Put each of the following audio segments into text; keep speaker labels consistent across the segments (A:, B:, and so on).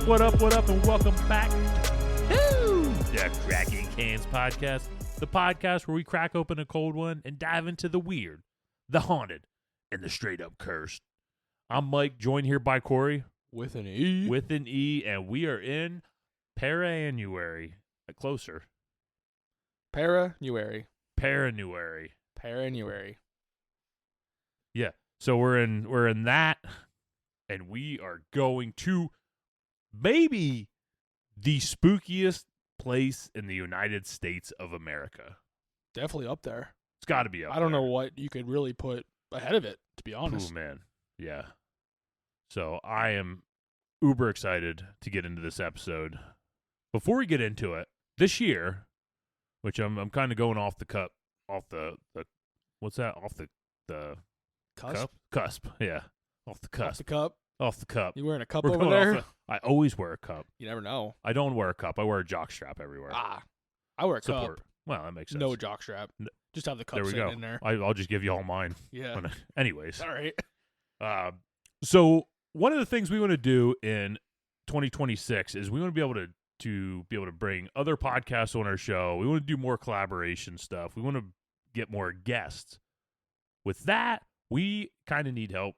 A: What up, and welcome back to the Cracking Cans Podcast, the podcast where we crack open a cold one and dive into the weird, the haunted, and the straight-up cursed. I'm Mike, joined here by Corey.
B: With an E.
A: With an E, and we are in Paranuary. Closer.
B: Paranuary.
A: Yeah, so we're in that, and we are going to maybe the spookiest place in the United States of America.
B: Definitely up there.
A: It's got to be up there.
B: I don't know what you could really put ahead of it, to be honest.
A: Oh, man. Yeah. So I am uber excited to get into this episode. Before we get into it, this year, which I'm kind of going off the cup, off the what's that? Off the
B: Cusp?
A: Cusp, yeah. Off the cusp.
B: Off the cup. You wearing a cup
A: We're
B: over
A: going
B: there?
A: I always wear a cup.
B: You never know.
A: I don't wear a cup. I wear a jockstrap everywhere.
B: I wear a
A: Support.
B: cup.
A: Well, that makes sense.
B: No jockstrap. Just have the cup
A: There we
B: sitting
A: go.
B: in there.
A: I'll just give you all mine.
B: Yeah.
A: Anyways.
B: All right.
A: So one of the things we want to do in 2026 is we want to be able to bring other podcasts on our show. We want to do more collaboration stuff. We want to get more guests. With that, we kind of need help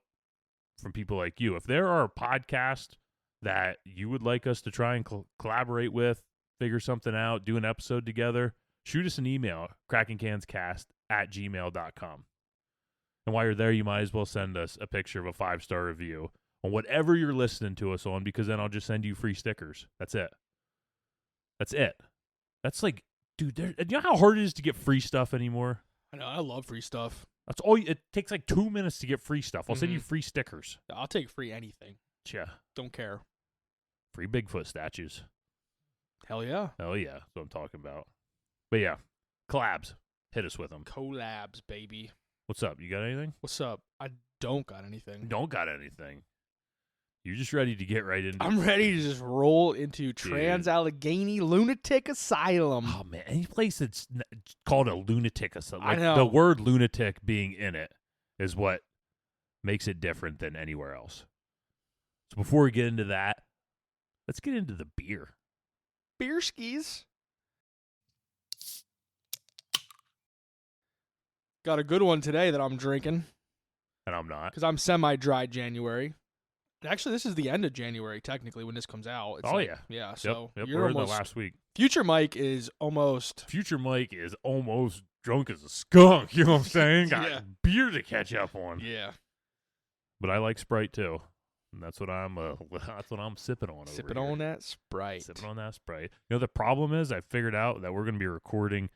A: from people like you. If there are podcasts that you would like us to try and collaborate with, figure something out, do an episode together, shoot us an email, crackingcanscast@gmail.com. And while you're there, you might as well send us a picture of a 5-star review on whatever you're listening to us on, because then I'll just send you free stickers. That's it. That's like, dude, you know how hard it is to get free stuff anymore?
B: I know. I love free stuff.
A: That's all. It takes like 2 minutes to get free stuff. I'll send you free stickers.
B: I'll take free anything.
A: Yeah.
B: Don't care.
A: Free Bigfoot statues.
B: Hell yeah.
A: Oh, yeah. That's what I'm talking about. But yeah, collabs. Hit us with them.
B: Collabs, baby.
A: What's up? You got anything?
B: What's up? I don't got anything.
A: Don't got anything. You're just ready to get right into it.
B: I'm ready to just roll into Trans-Allegheny Lunatic Asylum.
A: Oh, man. Any place that's called a lunatic asylum.
B: I know.
A: The word lunatic being in it is what makes it different than anywhere else. So before we get into that, let's get into the beer.
B: Beer skis. Got a good one today that I'm drinking.
A: And I'm not.
B: Because I'm semi-dry January. Actually, this is the end of January, technically, when this comes out. It's
A: yeah.
B: Yeah, so
A: Yep.
B: you're
A: We're
B: almost...
A: in the last week.
B: Future Mike is almost
A: drunk as a skunk. You know what I'm saying?
B: Yeah.
A: Got beer to catch up on.
B: Yeah.
A: But I like Sprite, too. And that's what I'm sipping on over
B: Sipping
A: here.
B: on that Sprite.
A: Sipping on that Sprite. You know, the problem is I figured out that we're going to be recording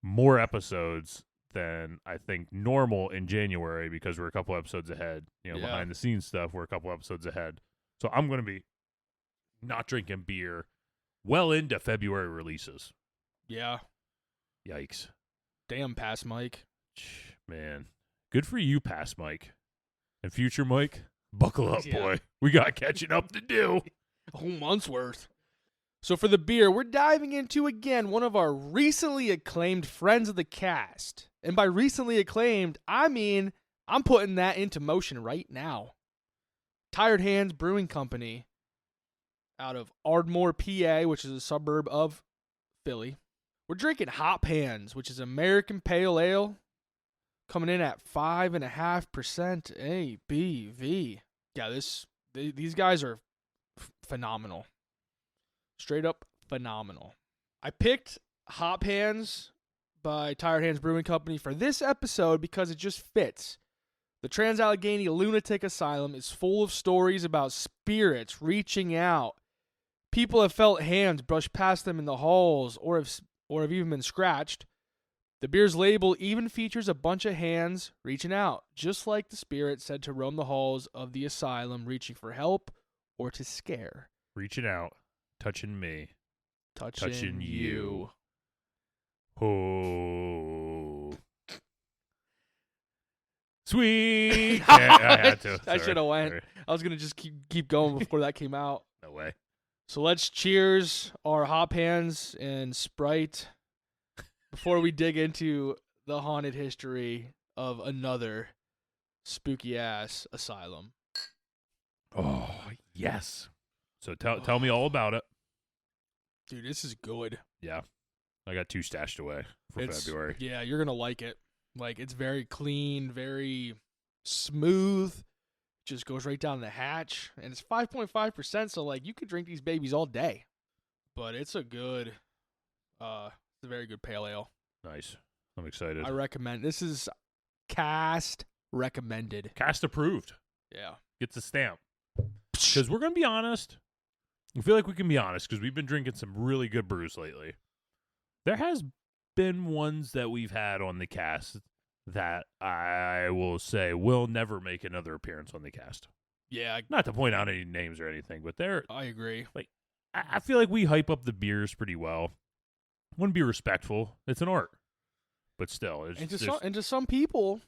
A: more episodes than I think normal in January, because we're a couple episodes ahead. You know, behind the scenes stuff, we're a couple episodes ahead. So I'm going to be not drinking beer well into February releases.
B: Yeah.
A: Yikes.
B: Damn, Past Mike.
A: Man. Good for you, Past Mike. And Future Mike, buckle up,
B: Yeah.
A: boy. We got catching up to do.
B: A whole month's worth. So for the beer, we're diving into, again, one of our recently acclaimed friends of the cast. And by recently acclaimed, I mean I'm putting that into motion right now. Tired Hands Brewing Company out of Ardmore, PA, which is a suburb of Philly. We're drinking Hop Hands, which is American Pale Ale, coming in at 5.5% ABV. Yeah, these guys are phenomenal. Straight up phenomenal. I picked Hop Hands by Tired Hands Brewing Company for this episode because it just fits. The Trans-Allegheny Lunatic Asylum is full of stories about spirits reaching out. People have felt hands brush past them in the halls or have even been scratched. The beer's label even features a bunch of hands reaching out, just like the spirit said to roam the halls of the asylum, reaching for help or to scare.
A: Reaching out, touching me,
B: touching you.
A: Oh. Sweet. Yeah, I had to.
B: I should have went.
A: Sorry.
B: I was going to just keep going before that came out.
A: No way.
B: So let's cheers our Hop Hands and Sprite before we dig into the haunted history of another spooky-ass asylum.
A: Oh, yes. So tell me all about it.
B: Dude, this is good.
A: Yeah. I got 2 stashed away for February.
B: Yeah, you're going to like it. Like, it's very clean, very smooth. Just goes right down the hatch. And it's 5.5%, so, like, you could drink these babies all day. But it's a good, it's a very good pale ale.
A: Nice. I'm excited.
B: I recommend. This is Cast recommended.
A: Cast approved.
B: Yeah.
A: Gets a stamp. Because we're going to be honest. I feel like we can be honest because we've been drinking some really good brews lately. There has been ones that we've had on the cast that I will say will never make another appearance on the cast.
B: Yeah.
A: Not to point out any names or anything, but
B: I agree.
A: Like, I feel like we hype up the beers pretty well. Want to be respectful. It's an art. But still.
B: And to some people,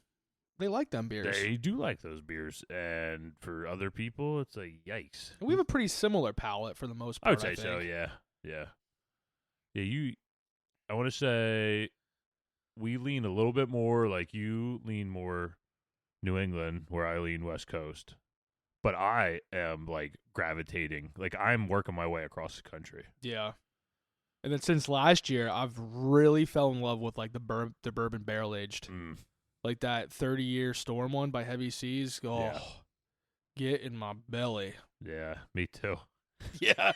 B: they like them beers.
A: They do like those beers. And for other people, it's like, yikes.
B: And we have a pretty similar palate for the most part.
A: I would say so, yeah. Yeah. Yeah, I want to say we lean a little bit more, like you lean more New England, where I lean West Coast. But I am, like, gravitating. Like, I'm working my way across the country.
B: Yeah. And then since last year, I've really fell in love with, like, the bourbon barrel-aged. Like that 30-year Storm one by Heavy Seas. Oh, yeah. Get in my belly.
A: Yeah, me too.
B: Yeah.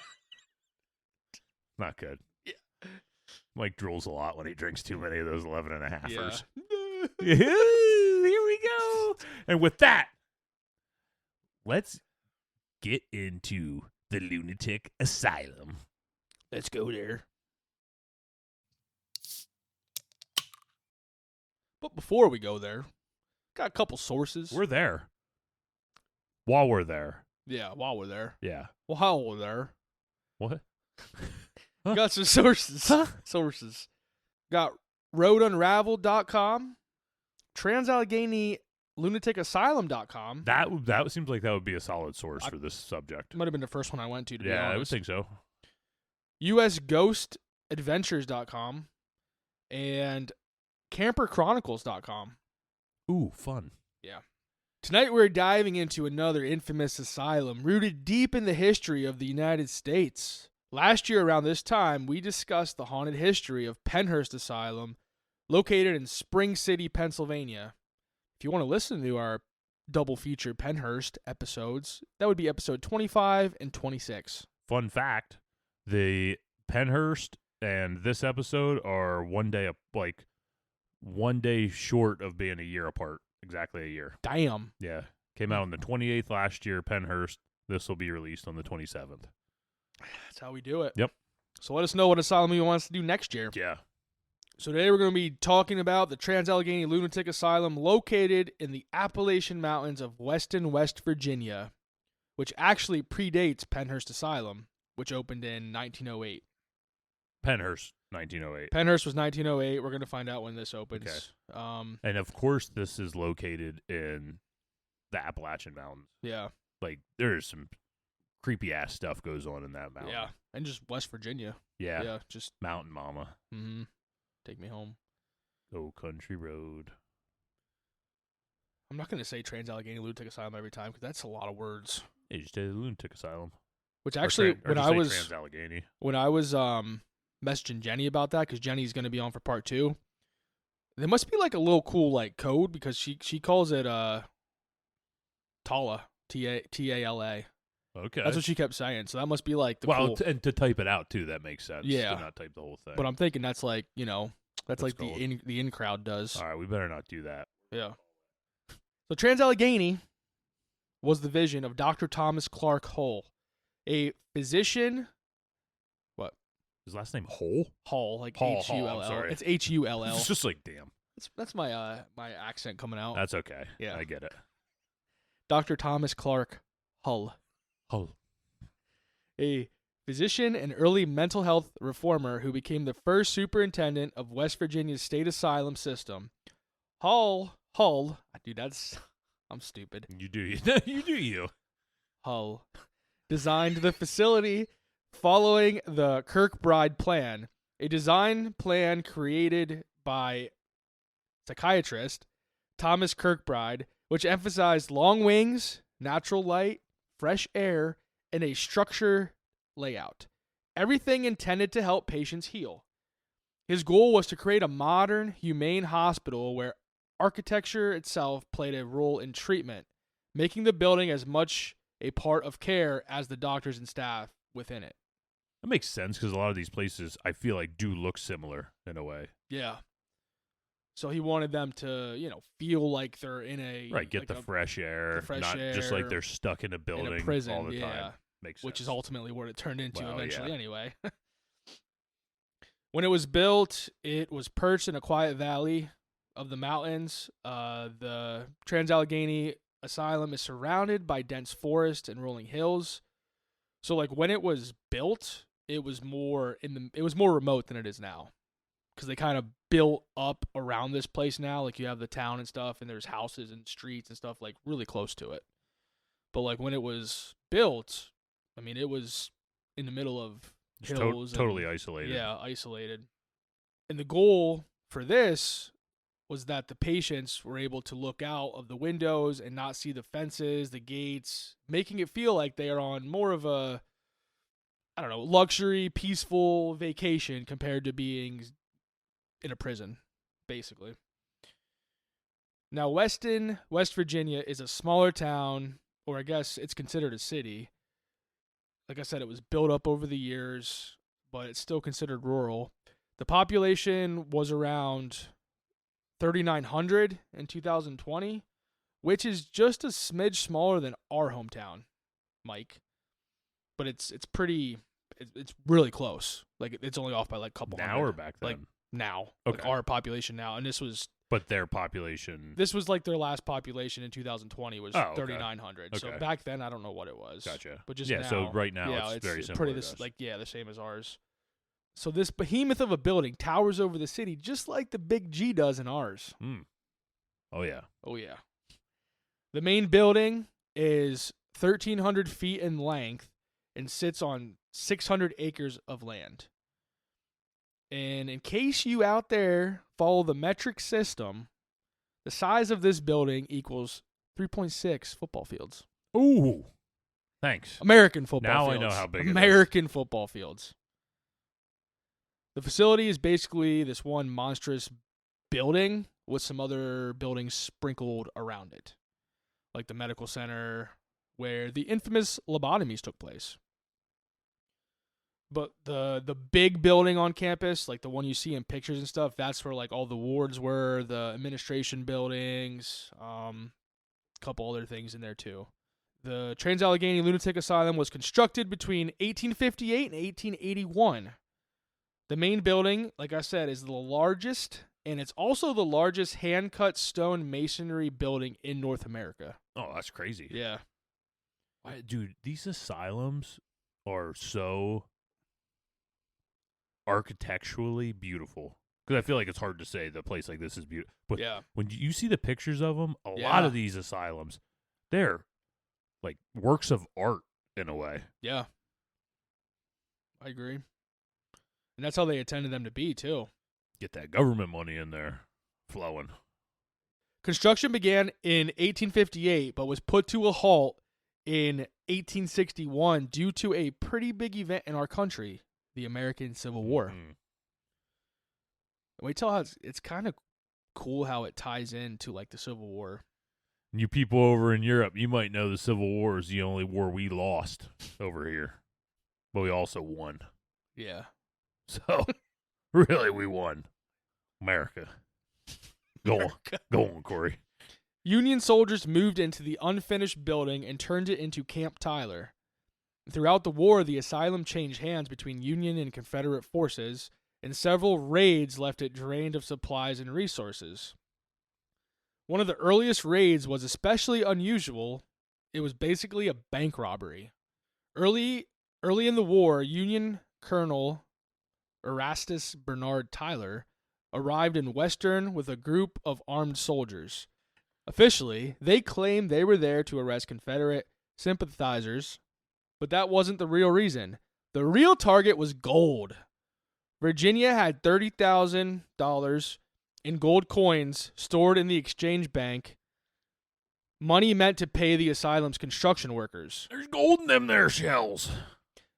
A: Not good. Yeah. Mike drools a lot when he drinks too many of those 11.5ers. Yeah. Here we go. And with that, let's get into the Lunatic Asylum.
B: Let's go there. But before we go there, got a couple sources.
A: We're there. While we're there.
B: Yeah, while we're there.
A: Yeah.
B: While we're there.
A: What?
B: Got some sources. Sources. Got roadunraveled.com, Trans-Allegheny Lunatic Asylum.com.
A: That seems like that would be a solid source for this subject.
B: Might have been the first one I went to be honest.
A: Yeah, I would think so.
B: USGhostAdventures.com and CamperChronicles.com.
A: Ooh, fun.
B: Yeah. Tonight we're diving into another infamous asylum rooted deep in the history of the United States. Last year around this time, we discussed the haunted history of Pennhurst Asylum, located in Spring City, Pennsylvania. If you want to listen to our double feature Pennhurst episodes, that would be episode 25 and 26.
A: Fun fact, the Pennhurst and this episode are one day short of being a year apart. Exactly a year.
B: Damn.
A: Yeah. Came out on the 28th last year, Pennhurst. This will be released on the 27th.
B: That's how we do it.
A: Yep.
B: So let us know what asylum you want us to do next year.
A: Yeah.
B: So today we're going to be talking about the Trans-Allegheny Lunatic Asylum located in the Appalachian Mountains of Weston, West Virginia, which actually predates Pennhurst Asylum, which opened in 1908.
A: Pennhurst, 1908.
B: Pennhurst was 1908. We're going to find out when this opens.
A: Okay. And of course, this is located in the Appalachian Mountains.
B: Yeah.
A: Like, there's some creepy ass stuff goes on in that mountain.
B: Yeah. And just West Virginia.
A: Yeah.
B: Yeah. Just
A: Mountain Mama.
B: Mm-hmm. Take me home.
A: Oh, country road.
B: I'm not going to say Trans-Allegheny Lunatic Asylum every time because that's a lot of words.
A: Yeah, you just did Lunatic Asylum.
B: Which actually, when I was
A: Trans-Allegheny.
B: Messaging Jenny about that, because Jenny's going to be on for part 2, there must be like a little cool like code because she calls it Tala, T-A-L-A.
A: Okay.
B: That's what she kept saying. So that must be like the cool.
A: And to type it out too, that makes sense.
B: Yeah.
A: To not type the whole thing.
B: But I'm thinking that's like, that's like
A: cool.
B: the in crowd does.
A: All right, we better not do that.
B: Yeah. So Trans-Allegheny was the vision of Dr. Thomas Clark Hull, a physician. What?
A: His last name Hull?
B: Hull, like
A: Hull,
B: H-U-L-L.
A: I'm sorry.
B: It's H-U-L-L.
A: It's just like, damn.
B: That's my my accent coming out.
A: That's okay.
B: Yeah.
A: I get it.
B: Dr. Thomas Clark Hull.
A: Hull.
B: A physician and early mental health reformer who became the first superintendent of West Virginia's state asylum system. Hull, dude, I'm stupid.
A: You do you.
B: Hull designed the facility following the Kirkbride plan, a design plan created by psychiatrist Thomas Kirkbride, which emphasized long wings, natural light, fresh air, and a structure layout. Everything intended to help patients heal. His goal was to create a modern, humane hospital where architecture itself played a role in treatment, making the building as much a part of care as the doctors and staff within it.
A: That makes sense because a lot of these places, I feel like, do look similar in a way.
B: Yeah. So he wanted them to, feel like they're in a...
A: Right, get
B: like
A: the fresh air, not
B: air,
A: just like they're stuck in a building
B: in a prison,
A: all the time. Makes sense.
B: Which is ultimately what it turned into eventually anyway. When it was built, it was perched in a quiet valley of the mountains. The Trans-Allegheny Asylum is surrounded by dense forest and rolling hills. So like when it was built, it was more remote than it is now. Because they kind of built up around this place now. Like you have the town and stuff, and there's houses and streets and stuff like really close to it. But like when it was built, I mean, it was in the middle of hills.
A: Totally isolated.
B: Yeah, isolated. And the goal for this was that the patients were able to look out of the windows and not see the fences, the gates, making it feel like they are on more of a, luxury, peaceful vacation compared to being in a prison, basically. Now, Weston, West Virginia is a smaller town, or I guess it's considered a city. Like I said, it was built up over the years, but it's still considered rural. The population was around 3,900 in 2020, which is just a smidge smaller than our hometown, Mike. But it's really close. Like it's only off by like a couple
A: now
B: hundred.
A: Or back then?
B: Like now.
A: Okay.
B: Like our population now. And this was...
A: But their population...
B: This was like their last population in 2020 was 3,900.
A: Okay.
B: So back then, I don't know what it was.
A: Gotcha.
B: But just
A: now, so right now it's very similar
B: pretty
A: to us.
B: the same as ours. So this behemoth of a building towers over the city just like the Big G does in ours.
A: Oh, yeah.
B: Oh, yeah. The main building is 1,300 feet in length and sits on 600 acres of land. And in case you out there follow the metric system, the size of this building equals 3.6 football fields.
A: Ooh. Thanks.
B: American football fields.
A: Now I know how big
B: American football fields. The facility is basically this one monstrous building with some other buildings sprinkled around it. Like the medical center where the infamous lobotomies took place. But the big building on campus, like the one you see in pictures and stuff, that's where like all the wards were, the administration buildings, a couple other things in there too. The Trans-Allegheny Lunatic Asylum was constructed between 1858 and 1881. The main building, like I said, is the largest, and it's also the largest hand-cut stone masonry building in North America.
A: Oh, that's crazy.
B: Yeah.
A: Dude, these asylums are so architecturally beautiful. Because I feel like it's hard to say the place like this is beautiful. But when you see the pictures of them, a lot of these asylums, they're like works of art in a way.
B: Yeah. I agree. And that's how they intended them to be, too.
A: Get that government money in there flowing.
B: Construction began in 1858, but was put to a halt in 1861 due to a pretty big event in our country, the American Civil War.
A: Mm-hmm.
B: Wait till how it's kind of cool how it ties into like the Civil War.
A: You people over in Europe, you might know the Civil War is the only war we lost over here, but we also won.
B: Yeah.
A: So, really, we won. America. Go on, Corey.
B: Union soldiers moved into the unfinished building and turned it into Camp Tyler. Throughout the war, the asylum changed hands between Union and Confederate forces, and several raids left it drained of supplies and resources. One of the earliest raids was especially unusual. It was basically a bank robbery. Early in the war, Union Colonel Erastus Bernard Tyler arrived in Western with a group of armed soldiers. Officially, they claimed they were there to arrest Confederate sympathizers, but that wasn't the real reason. The real target was gold. Virginia had $30,000 in gold coins stored in the exchange bank money meant to pay the asylum's construction workers.
A: There's gold in them there shells.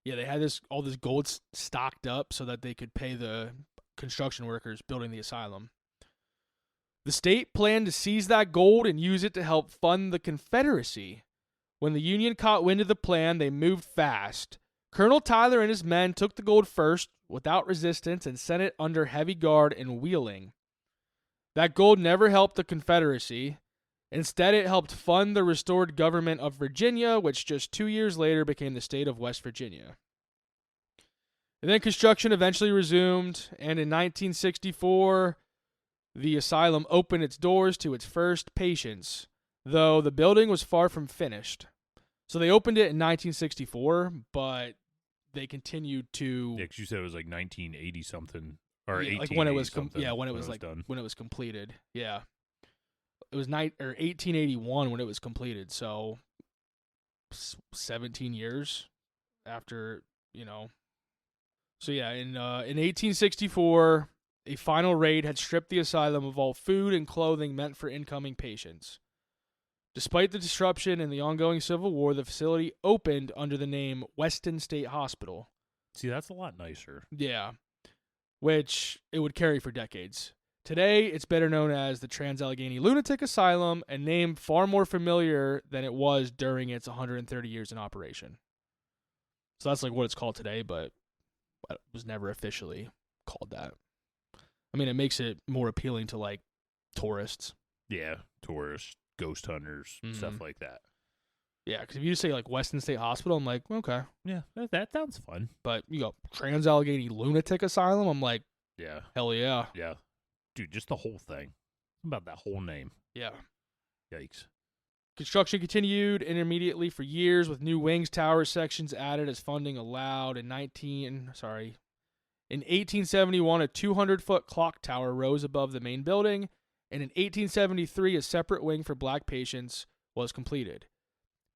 B: Yeah, they had all this gold stocked up so that they could pay the construction workers building the asylum. The state planned to seize that gold and use it to help fund the Confederacy. When the Union caught wind of the plan, they moved fast. Colonel Tyler and his men took the gold first, without resistance, and sent it under heavy guard in Wheeling. That gold never helped the Confederacy. Instead, it helped fund the restored government of Virginia, which just 2 years later became the state of West Virginia. And then construction eventually resumed, and in 1964, the asylum opened its doors to its first patients, though the building was far from finished. So they opened it in 1964, but they continued to...
A: Yeah, because you said it was like 1980 something, or 1880
B: like when it was
A: something.
B: when it was done. When it was completed. Yeah. It was 1881 when it was completed, so 17 years after, So yeah, in 1864, a final raid had stripped the asylum of all food and clothing meant for incoming patients. Despite the disruption and the ongoing Civil War, the facility opened under the name Weston State Hospital.
A: See, that's a lot nicer.
B: Yeah, which it would carry for decades. Today, it's better known as the Trans-Allegheny Lunatic Asylum, a name far more familiar than it was during its 130 years in operation. So that's like what it's called today, but it was never officially called that. I mean, it makes it more appealing to, like, tourists.
A: Yeah, tourists, ghost hunters, stuff like that.
B: Yeah, because if you just say, like, Weston State Hospital, I'm like, okay.
A: Yeah, that sounds fun.
B: But you go, Trans-Allegheny Lunatic Asylum, I'm like,
A: yeah.
B: Hell yeah.
A: Yeah. Dude, just the whole thing. About that whole name.
B: Yeah.
A: Yikes.
B: Construction continued intermediately for years with new wings, towers, sections added as funding allowed. In 1871, a 200-foot clock tower rose above the main building, and in 1873, a separate wing for black patients was completed.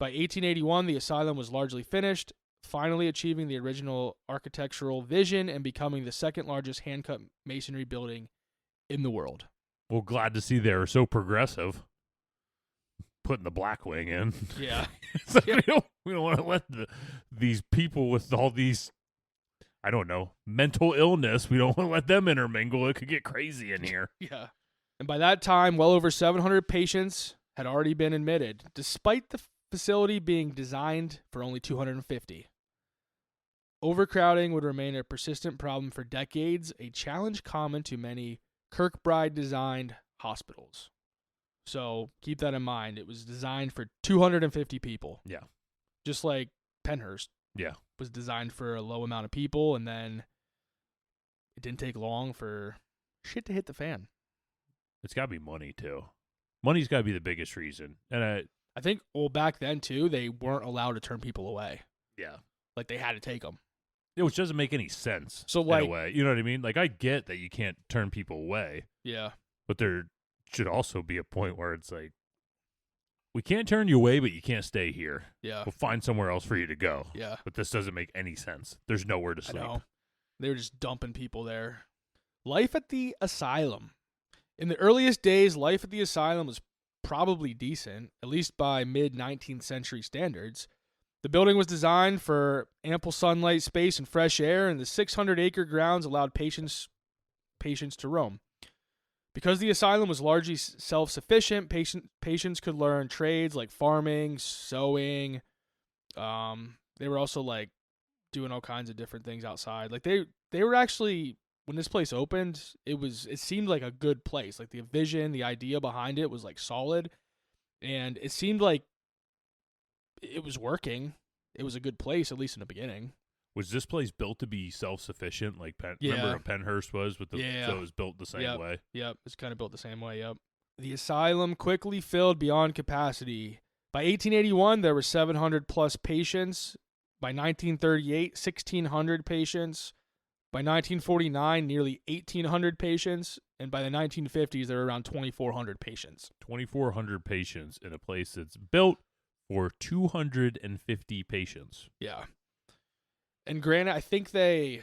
B: By 1881, the asylum was largely finished, finally achieving the original architectural vision and becoming the second largest hand-cut masonry building in the world.
A: Well, glad to see they're so progressive. Putting the black wing in.
B: Yeah.
A: So we don't want to let these people with all these, I don't know, mental illness, we don't want to let them intermingle. It could get crazy in here.
B: Yeah. And by that time, well over 700 patients had already been admitted, despite the facility being designed for only 250. Overcrowding would remain a persistent problem for decades, a challenge common to many Kirkbride-designed hospitals. So keep that in mind. It was designed for 250 people.
A: Yeah.
B: Just like Penhurst.
A: Yeah.
B: Was designed for a low amount of people, and then it didn't take long for shit to hit the fan.
A: It's got to be money, too. Money's got to be the biggest reason. And
B: I think, back then, too, they weren't allowed to turn people away.
A: Yeah.
B: Like, they had to take them.
A: Which doesn't make any sense
B: so,
A: in a way. You know what I mean? Like, I get that you can't turn people away.
B: Yeah.
A: But there should also be a point where it's like, we can't turn you away, but you can't stay here.
B: Yeah.
A: We'll find somewhere else for you to go.
B: Yeah.
A: But this doesn't make any sense. There's nowhere to sleep.
B: I know. They were just dumping people there. Life at the asylum. In the earliest days, life at the asylum was probably decent, at least by mid-19th century standards. The building was designed for ample sunlight, space, and fresh air, and the 600-acre grounds allowed patients to roam. Because the asylum was largely self-sufficient, patients could learn trades like farming, sewing. They were also like doing all kinds of different things outside. Like they were actually, when this place opened, it seemed like a good place. Like the vision, the idea behind it was like solid, and it seemed like it was working. It was a good place, at least in the beginning.
A: Was this place built to be self-sufficient like
B: Yeah.
A: remember how Penhurst was? With the,
B: Yeah.
A: So it was built the same way?
B: Yep, it's kind of built the same way, yep. The asylum quickly filled beyond capacity. By 1881, there were 700-plus patients. By 1938, 1,600 patients. By 1949, nearly 1,800 patients. And by the 1950s, there were around 2,400 patients.
A: 2,400 patients in a place that's built for 250 patients.
B: Yeah. And granted, I think they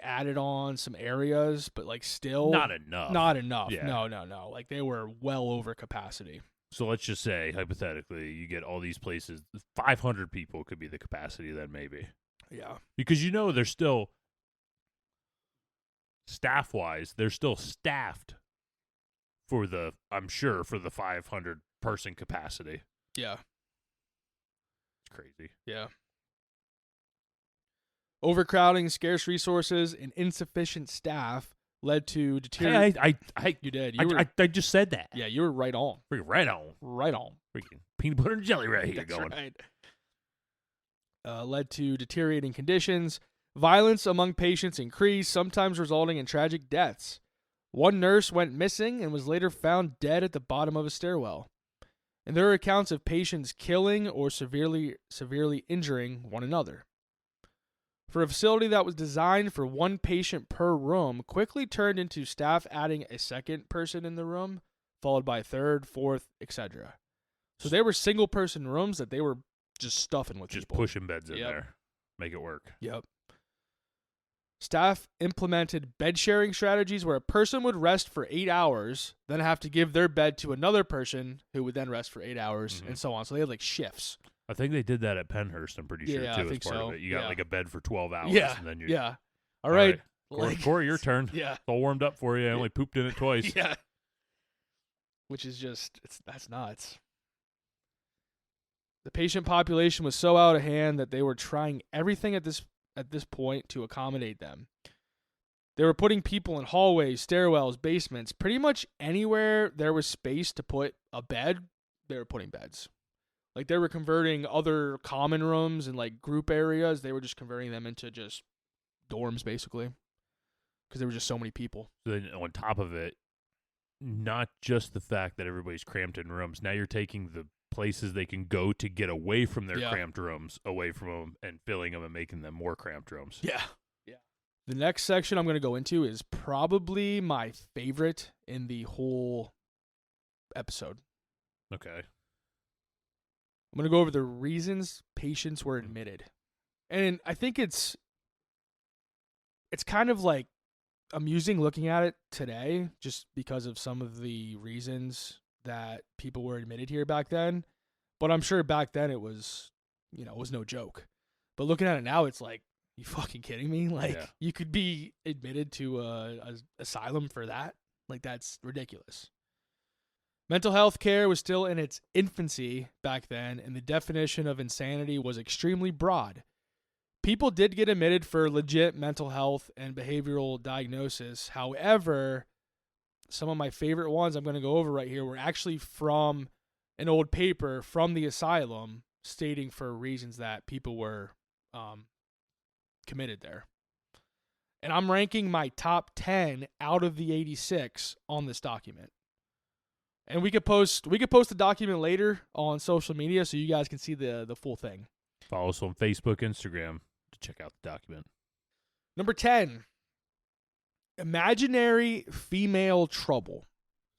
B: added on some areas, but like still
A: Not enough.
B: Not enough.
A: Yeah.
B: No. Like they were well over capacity.
A: So let's just say, hypothetically, you get all these places. 500 people could be the capacity then, maybe.
B: Yeah.
A: Because they're still, staff-wise, they're still staffed for the 500-person capacity.
B: Yeah.
A: It's crazy.
B: Yeah. Overcrowding, scarce resources, and insufficient staff led to deterioration.
A: You
B: did.
A: I just said that.
B: Yeah, you were right on.
A: Freaking right on.
B: Right on.
A: Freaking peanut butter and jelly right here
B: That's
A: going.
B: right. Led to deteriorating conditions. Violence among patients increased, sometimes resulting in tragic deaths. One nurse went missing and was later found dead at the bottom of a stairwell. And there are accounts of patients killing or severely injuring one another. For a facility that was designed for one patient per room, quickly turned into staff adding a second person in the room, followed by a third, fourth, etc. So they were single-person rooms that they were just stuffing with
A: Just
B: people.
A: pushing beds in there. Make it work.
B: Yep. Staff implemented bed-sharing strategies where a person would rest for 8 hours, then have to give their bed to another person who would then rest for 8 hours, and so on. So they had like shifts.
A: I think they did that at Penhurst, I'm pretty sure, too,
B: I
A: as
B: think
A: part
B: so.
A: of it. You got like a bed for 12 hours.
B: Yeah.
A: And then you,
B: Yeah. All right.
A: Corey, your turn.
B: Yeah.
A: It's all warmed up for you. I only pooped in it twice.
B: Yeah. Which is just, that's nuts. The patient population was so out of hand that they were trying everything at this point to accommodate them. They were putting people in hallways, stairwells, basements, pretty much anywhere there was space to put a bed, they were putting beds. Like they were converting other common rooms and like group areas, they were just converting them into just dorms basically. Because there were just so many people.
A: So then on top of it, not just the fact that everybody's cramped in rooms, now you're taking the places they can go to get away from their cramped rooms, away from them, and filling them and making them more cramped rooms.
B: Yeah. Yeah. The next section I'm going to go into is probably my favorite in the whole episode.
A: Okay.
B: I'm going to go over the reasons patients were admitted. And I think it's kind of like amusing looking at it today just because of some of the reasons that people were admitted here back then. But I'm sure back then it was no joke. But looking at it now, it's like, you fucking kidding me? Like, you could be admitted to a asylum for that? Like, that's ridiculous. Mental health care was still in its infancy back then, and the definition of insanity was extremely broad. People did get admitted for legit mental health and behavioral diagnosis. However, some of my favorite ones I'm going to go over right here were actually from an old paper from the asylum stating for reasons that people were committed there. And I'm ranking my top 10 out of the 86 on this document. And we could post the document later on social media so you guys can see the full thing.
A: Follow us on Facebook, Instagram to check out the document.
B: Number 10, imaginary female trouble.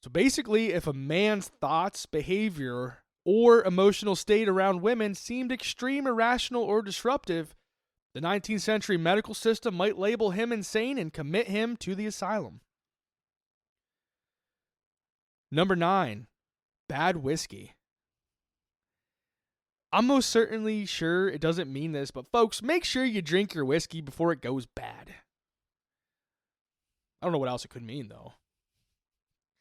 B: So basically, if a man's thoughts, behavior, or emotional state around women seemed extreme, irrational, or disruptive, the 19th century medical system might label him insane and commit him to the asylum. Number 9, bad whiskey. I'm most certainly sure it doesn't mean this, but folks, make sure you drink your whiskey before it goes bad. I don't know what else it could mean, though.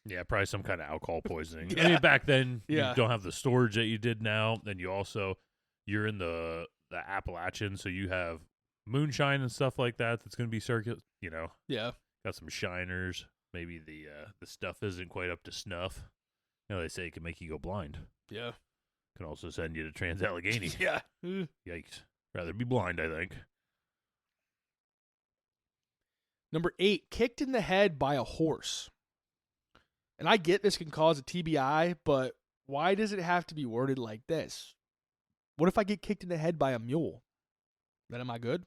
A: Yeah, probably some kind of alcohol poisoning. I mean, back then, you
B: Yeah.
A: don't have the storage that you did now. Then you're in the Appalachian, so you have moonshine and stuff like that that's going to be circulated,
B: Yeah.
A: Got some shiners. Maybe the stuff isn't quite up to snuff. They say it can make you go blind.
B: Yeah.
A: Can also send you to Trans-Allegheny.
B: Yeah.
A: Yikes. Rather be blind, I think.
B: Number 8, kicked in the head by a horse. And I get this can cause a TBI, but why does it have to be worded like this? What if I get kicked in the head by a mule? Then am I good?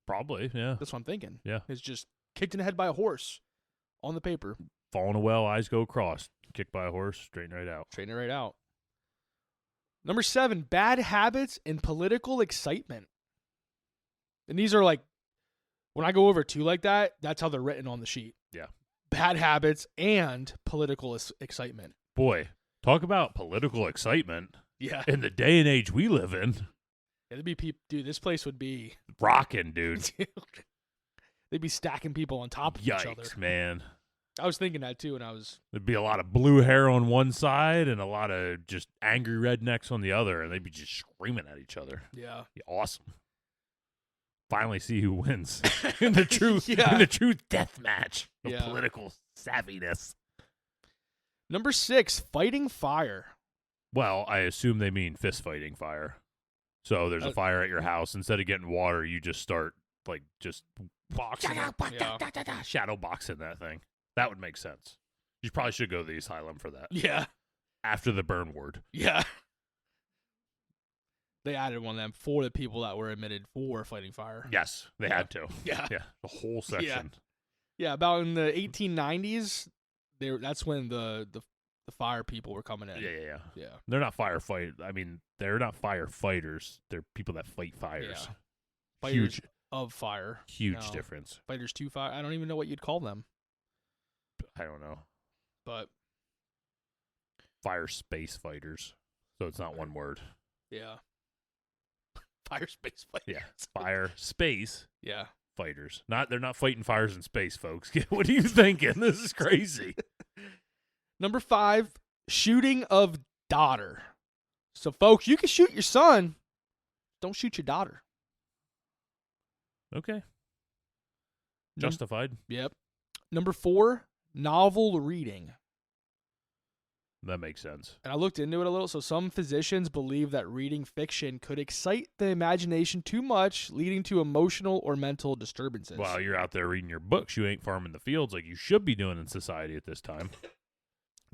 A: Probably, yeah.
B: That's what I'm thinking.
A: Yeah.
B: It's just kicked in the head by a horse on the paper.
A: Fall in a well, eyes go crossed. Kicked by a horse, straighten right out.
B: Straighten it right out. Number 7, bad habits and political excitement. And these are like, when I go over 2 like that, that's how they're written on the sheet.
A: Yeah.
B: Bad habits and political excitement.
A: Boy, Talk about political excitement
B: Yeah.
A: in the day and age we live in.
B: There'd be people, dude, this place would be
A: Rocking, dude.
B: they'd be stacking people on top of each other.
A: Yikes, man.
B: I was thinking that too, and I was
A: There'd be a lot of blue hair on one side and a lot of just angry rednecks on the other, and they'd be just screaming at each other.
B: yeah.
A: Be awesome. Finally see who wins in the true
B: Yeah.
A: in the true death match of
B: Yeah.
A: political savviness.
B: Number 6, fighting fire.
A: Well, I assume they mean fist fighting fire. So there's a fire at your house. Instead of getting water, you just start just
B: Boxing. Yeah.
A: shadow boxing that thing. That would make sense. You probably should go to the asylum for that.
B: Yeah.
A: After the burn ward.
B: Yeah. They added one of them for the people that were admitted for fighting fire.
A: Yes, they had to.
B: Yeah.
A: Yeah, the whole section.
B: Yeah, about in the 1890s, that's when the fire people were coming in.
A: Yeah. They're not firefight. I mean, they're not firefighters. They're people that fight fires.
B: Yeah. Fighters
A: Huge
B: of fire.
A: Huge difference.
B: Fighters to fire. I don't even know what you'd call them.
A: I don't know.
B: But
A: Fire space fighters. So it's not one word.
B: yeah. Fire space fighters.
A: Yeah. Fire space
B: Yeah.
A: fighters. They're not fighting fires in space, folks. What are you thinking? This is crazy.
B: Number 5, shooting of daughter. So, folks, you can shoot your son. Don't shoot your daughter.
A: Okay. Justified.
B: Yep. Number 4, novel reading.
A: That makes sense.
B: And I looked into it a little. So some physicians believe that reading fiction could excite the imagination too much, leading to emotional or mental disturbances.
A: While you're out there reading your books, you ain't farming the fields like you should be doing in society at this time.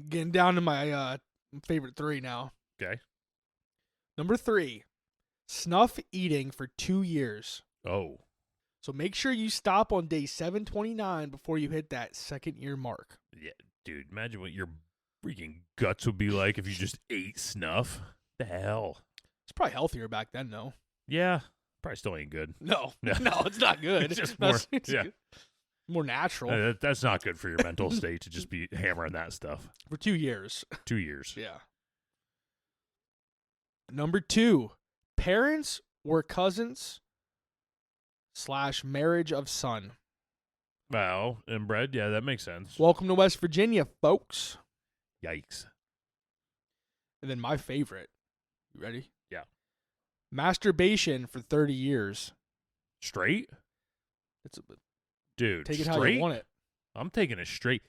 B: Getting down to my favorite 3 now.
A: Okay.
B: Number 3, snuff eating for 2 years.
A: Oh.
B: So make sure you stop on day 729 before you hit that second year mark.
A: Yeah, dude, imagine what your freaking guts would be like if you just ate snuff. The hell?
B: It's probably healthier back then, though.
A: Yeah, probably still ain't good.
B: No,
A: No.
B: no, it's not good.
A: It's just
B: That's-
A: more- yeah.
B: more natural.
A: That's not good for your mental state to just be hammering that stuff.
B: For 2 years.
A: 2 years.
B: Yeah. Number 2, parents or cousins / marriage of son.
A: Well, inbred, yeah, that makes sense.
B: Welcome to West Virginia, folks.
A: Yikes.
B: And then my favorite. You ready?
A: Yeah.
B: Masturbation for 30 years.
A: Straight?
B: It's
A: Dude,
B: take it
A: straight?
B: how you want it.
A: I'm taking it straight.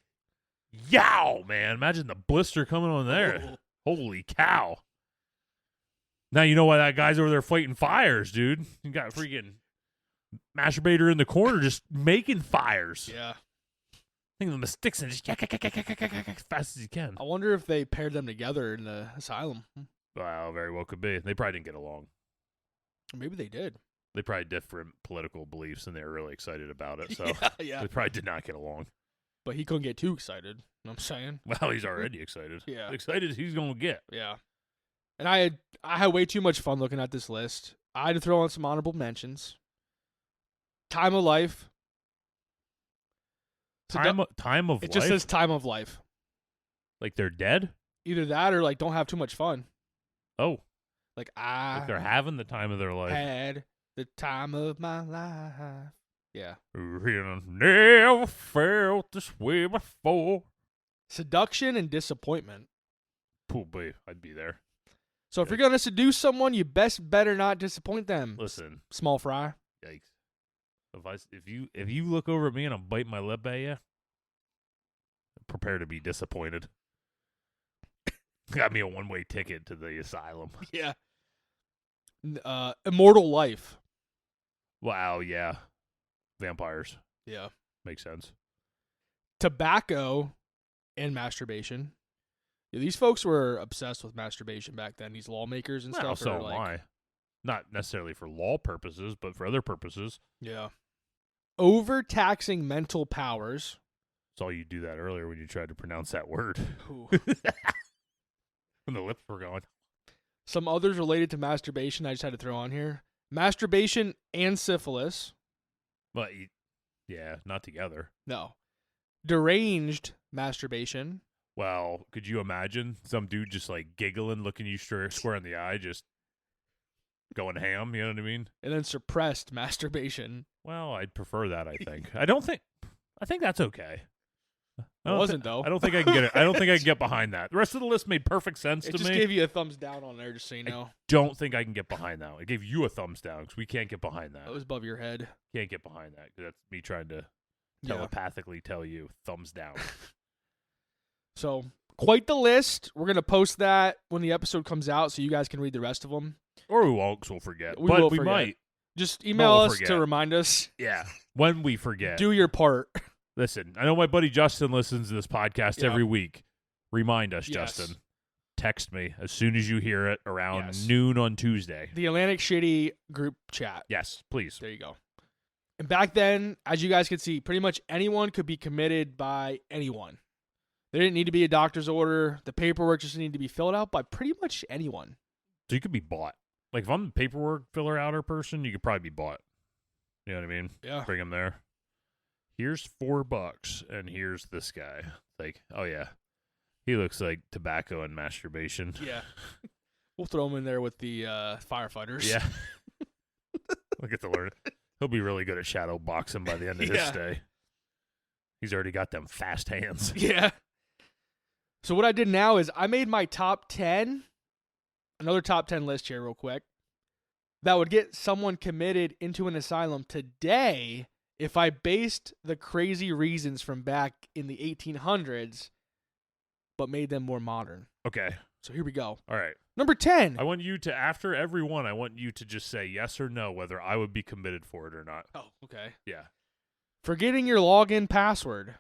A: Yow, man. Imagine the blister coming on there. Holy cow. Now you know why that guy's over there fighting fires, dude. You got freaking masturbator in the corner just making fires.
B: Yeah.
A: Thinking of the sticks and just as fast as you can.
B: I wonder if they paired them together in the asylum.
A: Well, very well could be. They probably didn't get along.
B: Maybe they did.
A: They probably had different political beliefs and they were really excited about it. So
B: yeah.
A: they probably did not get along.
B: But he couldn't get too excited. You know what I'm saying?
A: Well, he's already excited.
B: Yeah.
A: Excited as he's going to get.
B: Yeah. And I had way too much fun looking at this list. I had to throw on some honorable mentions. Time of life.
A: Time of
B: It
A: life?
B: just says time of life.
A: Like they're dead?
B: Either that or like don't have too much fun.
A: Oh.
B: Like
A: Like they're having the time of their life.
B: had the time of my life. Yeah.
A: Never felt this way before.
B: Seduction and disappointment.
A: Poor boy, I'd be there.
B: So if you're gonna seduce someone, you better not disappoint them.
A: Listen,
B: Small fry.
A: yikes. If you look over at me and I'm biting my lip at you, prepare to be disappointed. Got me a one-way ticket to the asylum.
B: Yeah. Immortal life.
A: Wow, yeah. Vampires.
B: Yeah.
A: Makes sense.
B: Tobacco and masturbation. Yeah, these folks were obsessed with masturbation back then. These lawmakers and
A: Well,
B: stuff.
A: so
B: are
A: am
B: like,
A: I. Not necessarily for law purposes, but for other purposes.
B: Yeah. Overtaxing mental powers.
A: Saw you do that earlier when you tried to pronounce that word.
B: Ooh.
A: When the lips were going.
B: Some others related to masturbation I just had to throw on here. Masturbation and syphilis.
A: But, yeah, not together.
B: No. Deranged masturbation.
A: Well, could you imagine some dude just like giggling, looking you square in the eye, just going ham? You know what I mean?
B: And then suppressed masturbation.
A: Well, I'd prefer that. I think. I think that's okay.
B: It wasn't though.
A: I don't think I can get it. I don't think I can get behind that. The rest of the list made perfect sense to me.
B: It just gave you a thumbs down on there, just so you know.
A: Don't think I can get behind that. It gave you a thumbs down because we can't get behind that.
B: That was above your head.
A: Can't get behind that because that's me trying to telepathically tell you thumbs down.
B: So, quite the list. We're going to post that when the episode comes out so you guys can read the rest of them.
A: Or we won't because we'll forget.
B: We
A: but
B: will
A: we
B: forget.
A: might.
B: Just email
A: we'll
B: us
A: forget.
B: to remind us.
A: Yeah. When we forget.
B: Do your part.
A: Listen, I know my buddy Justin listens to this podcast every week. Remind us,
B: Yes.
A: Justin. Text me as soon as you hear it around
B: Yes.
A: noon on Tuesday.
B: The Atlantic Shitty group chat.
A: Yes, please.
B: There you go. And back then, as you guys could see, pretty much anyone could be committed by anyone. There didn't need to be a doctor's order. The paperwork just needed to be filled out by pretty much anyone.
A: So you could be bought. Like if I'm the paperwork filler outer person, you could probably be bought. You know what I mean?
B: Yeah.
A: Bring him there. Here's $4 and here's this guy. Like, oh yeah. He looks like tobacco and masturbation.
B: Yeah. We'll throw him in there with the firefighters.
A: Yeah. We'll get to learn. He'll be really good at shadow boxing by the end of his stay. He's already got them fast hands.
B: Yeah. So what I did now is I made my top 10, another top 10 list here real quick, that would get someone committed into an asylum today if I based the crazy reasons from back in the 1800s, but made them more modern.
A: Okay.
B: So here we go.
A: All right.
B: Number 10.
A: I want you to, after every one, I want you to just say yes or no whether I would be committed for it or not.
B: Oh, okay.
A: Yeah.
B: Forgetting your login password.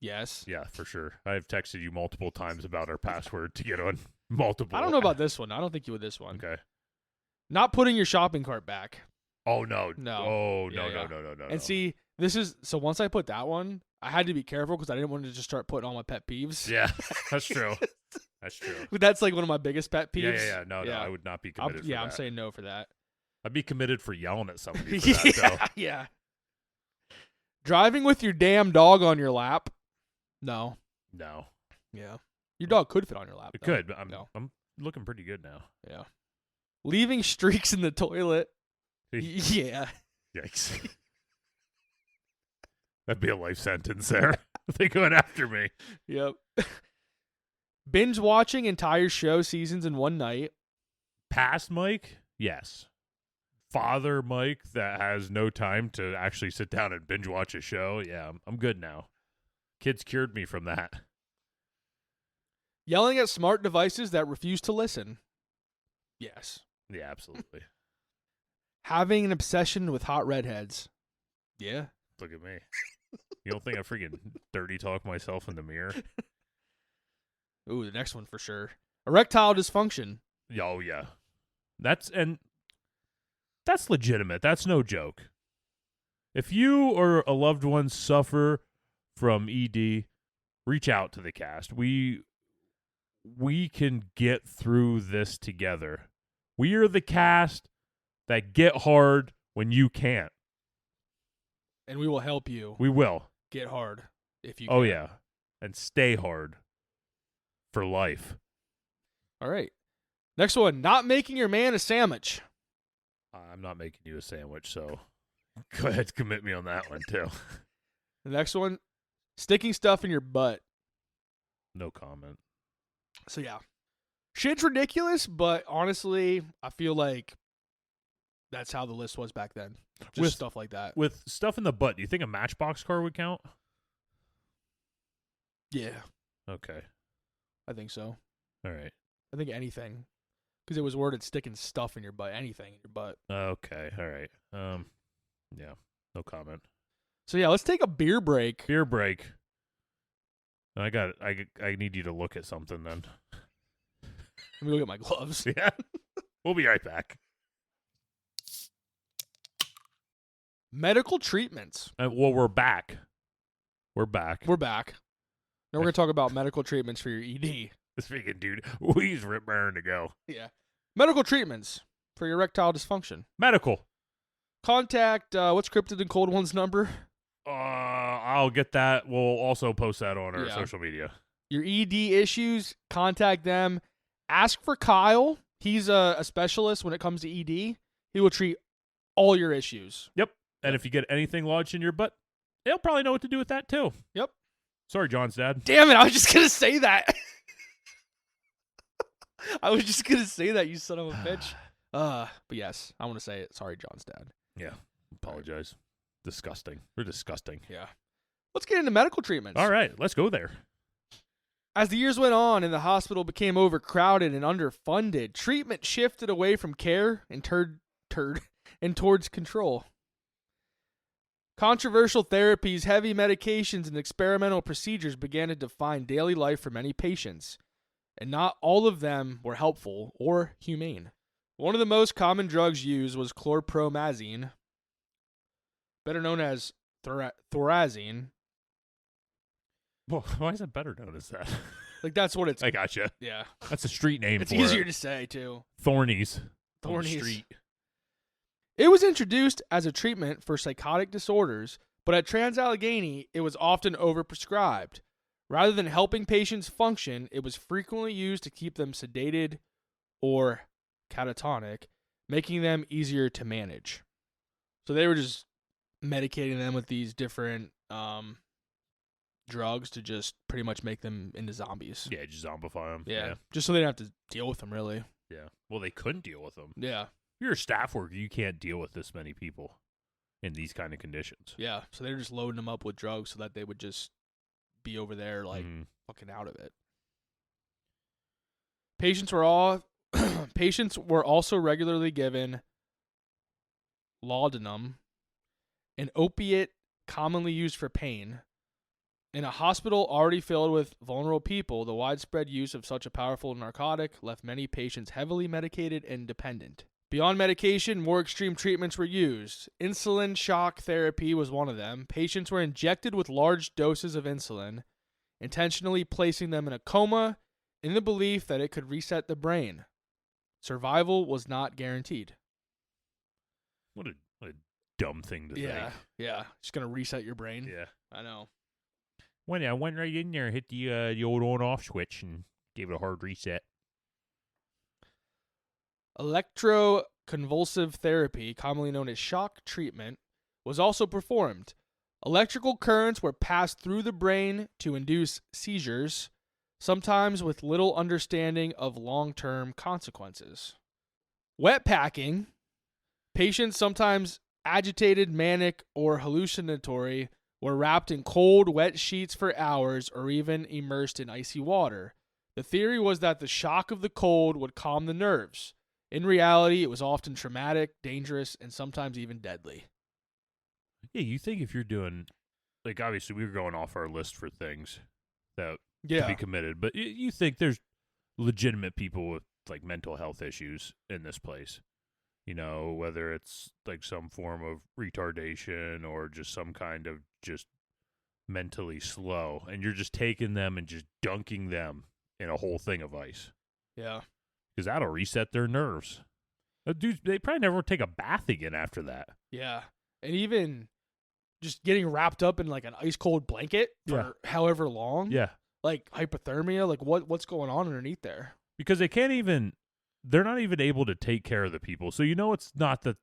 B: Yes.
A: Yeah, for sure. I've texted you multiple times about our password to get on multiple.
B: I don't know about this one. I don't think you would this one.
A: Okay.
B: Not putting your shopping cart back.
A: Oh, no.
B: No.
A: Oh, no,
B: Yeah,
A: no.
B: And see, this is, so once I put that one, I had to be careful because I didn't want to just start putting all my pet peeves.
A: Yeah, that's true. That's true.
B: But that's like one of my biggest pet peeves.
A: Yeah. No, I would not be committed for that.
B: I'm saying no for that.
A: I'd be committed for yelling at somebody for that, though.
B: Yeah. Driving with your damn dog on your lap. No.
A: No.
B: Yeah. Your dog could fit on your lap.
A: It
B: though.
A: could, but I'm looking pretty good now.
B: Yeah. Leaving streaks in the toilet. Yeah.
A: Yikes. That'd be a life sentence there. They're going after me.
B: Yep. Binge watching entire show seasons in one night.
A: Past Mike? Yes. Father Mike that has no time to actually sit down and binge watch a show? Yeah, I'm good now. Kids cured me from that.
B: Yelling at smart devices that refuse to listen. Yes.
A: Yeah, absolutely.
B: Having an obsession with hot redheads. Yeah.
A: Look at me. You don't think I freaking dirty talk myself in the mirror?
B: Ooh, the next one for sure. Erectile dysfunction.
A: Oh, yeah. That's legitimate. That's no joke. If you or a loved one suffer from ED, reach out to the cast. We can get through this together. We are the cast that get hard when you can't.
B: And we will help you
A: We will.
B: get hard if you
A: Oh,
B: can.
A: yeah. And stay hard for life.
B: All right. Next one. Not making your man a sandwich.
A: I'm not making you a sandwich, so go ahead, commit me on that one, too.
B: The next one. Sticking stuff in your butt.
A: No comment.
B: So, yeah. Shit's ridiculous, but honestly, I feel like that's how the list was back then. Just
A: With-
B: stuff like that.
A: With stuff in the butt, do you think a Matchbox car would count?
B: Yeah,
A: Okay.
B: I think so.
A: All right.
B: I think anything. Because it was worded sticking stuff in your butt. Anything in your butt.
A: Okay. All right. Yeah. No comment.
B: So, yeah, let's take a beer break.
A: Beer break. I need you to look at something then.
B: Let me look at my gloves.
A: Yeah. We'll be right back.
B: Medical treatments.
A: Well, we're back. We're back.
B: We're back. Now we're going to talk about medical treatments for your ED.
A: This freaking dude. He's raring to go.
B: Yeah. Medical treatments for your erectile dysfunction.
A: Medical.
B: Contact, what's Cryptid and Cold One's number?
A: I'll get that. We'll also post that on our
B: Yeah.
A: social media.
B: Your ED issues, contact them. Ask for Kyle. He's a specialist when it comes to ED. He will treat all your issues.
A: Yep. And if you get anything lodged in your butt, they'll probably know what to do with that too.
B: Yep.
A: Sorry, John's dad.
B: Damn it, I was just going to say that. I was just going to say that, you son of a bitch. But yes, I want to say it. Sorry, John's dad.
A: Yeah. Apologize. Disgusting. We're disgusting.
B: Yeah. Let's get into medical treatments.
A: All right. Let's go there.
B: As the years went on and the hospital became overcrowded and underfunded, treatment shifted away from care and towards control. Controversial therapies, heavy medications, and experimental procedures began to define daily life for many patients, and not all of them were helpful or humane. One of the most common drugs used was chlorpromazine, better known as thorazine.
A: Well, why is it better known as that?
B: Like, that's what it's...
A: I gotcha.
B: Yeah.
A: That's a street name
B: It's
A: for
B: easier
A: it.
B: to say, too.
A: Thornies. On the
B: Thornies.
A: street.
B: It was introduced as a treatment for psychotic disorders, but at Trans-Allegheny, it was often overprescribed. Rather than helping patients function, it was frequently used to keep them sedated or catatonic, making them easier to manage. So they were just medicating them with these different drugs to just pretty much make them into zombies.
A: Yeah, just zombify them.
B: Yeah. Just so they didn't have to deal with them, really.
A: Yeah. Well, they couldn't deal with them.
B: Yeah.
A: If you're a staff worker, you can't deal with this many people in these kind of conditions.
B: Yeah. So they were just loading them up with drugs so that they would just be over there, like, fucking out of it. Patients were also regularly given laudanum, an opiate commonly used for pain. In a hospital already filled with vulnerable people, the widespread use of such a powerful narcotic left many patients heavily medicated and dependent. Beyond medication, more extreme treatments were used. Insulin shock therapy was one of them. Patients were injected with large doses of insulin, intentionally placing them in a coma in the belief that it could reset the brain. Survival was not guaranteed.
A: What a dumb thing to think.
B: Yeah. Just going to reset your brain.
A: Yeah.
B: I know.
A: When I went right in there, hit the old on-off switch and gave it a hard reset.
B: Electroconvulsive therapy, commonly known as shock treatment, was also performed. Electrical currents were passed through the brain to induce seizures, sometimes with little understanding of long-term consequences. Wet packing. Patients, sometimes agitated, manic, or hallucinatory, were wrapped in cold, wet sheets for hours or even immersed in icy water. The theory was that the shock of the cold would calm the nerves. In reality, it was often traumatic, dangerous, and sometimes even deadly.
A: Yeah, you think if you're doing, like, obviously we were going off our list for things that to be committed, but you think there's legitimate people with, like, mental health issues in this place. You know, whether it's like some form of retardation or just some kind of just mentally slow, and you're just taking them and just dunking them in a whole thing of ice.
B: Yeah.
A: Because that'll reset their nerves. Dudes, they probably never take a bath again after that.
B: Yeah. And even just getting wrapped up in like an ice cold blanket for however long.
A: Yeah.
B: Like hypothermia, like what's going on underneath there?
A: Because they're not even able to take care of the people. So it's not that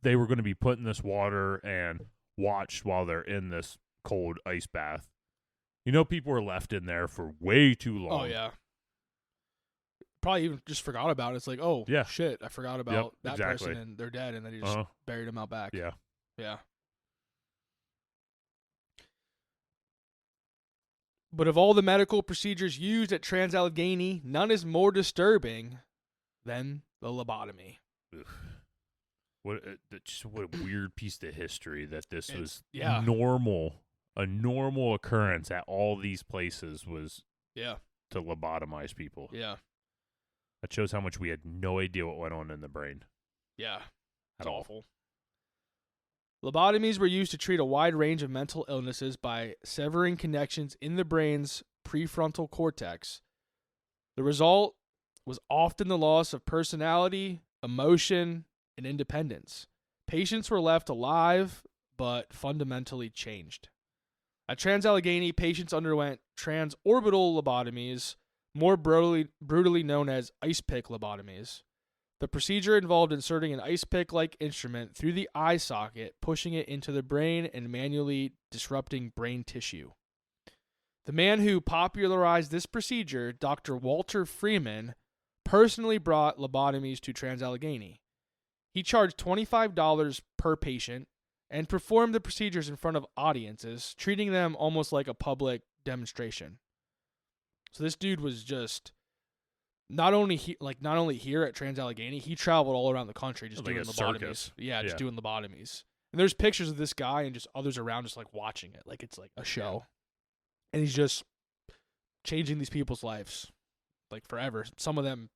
A: they were going to be put in this water and watched while they're in this cold ice bath. People are left in there for way too long.
B: Oh, yeah. Probably even just forgot about it. It's like, oh,
A: yeah.
B: Shit, I forgot about that
A: exactly.
B: person and they're dead, and then he just buried them out back.
A: Yeah.
B: Yeah. But of all the medical procedures used at Trans-Allegheny, none is more disturbing than the lobotomy.
A: What a weird piece of history that this was
B: normal.
A: A normal occurrence at all these places was
B: to
A: lobotomize people.
B: Yeah.
A: That shows how much we had no idea what went on in the brain.
B: Yeah.
A: It's
B: awful. Lobotomies were used to treat a wide range of mental illnesses by severing connections in the brain's prefrontal cortex. The result was often the loss of personality, emotion, and independence. Patients were left alive, but fundamentally changed. At Trans-Allegheny, patients underwent transorbital lobotomies, more brutally known as ice pick lobotomies. The procedure involved inserting an ice pick-like instrument through the eye socket, pushing it into the brain, and manually disrupting brain tissue. The man who popularized this procedure, Dr. Walter Freeman, personally brought lobotomies to Trans-Allegheny. He charged $25 per patient and performed the procedures in front of audiences, treating them almost like a public demonstration. So this dude was just not only here at Trans-Allegheny, he traveled all around the country just
A: Like
B: doing
A: a
B: lobotomies.
A: circus.
B: Yeah, just
A: Yeah.
B: doing lobotomies. And there's pictures of this guy and just others around just like watching it, like it's like a show. And he's just changing these people's lives like forever. Some of them,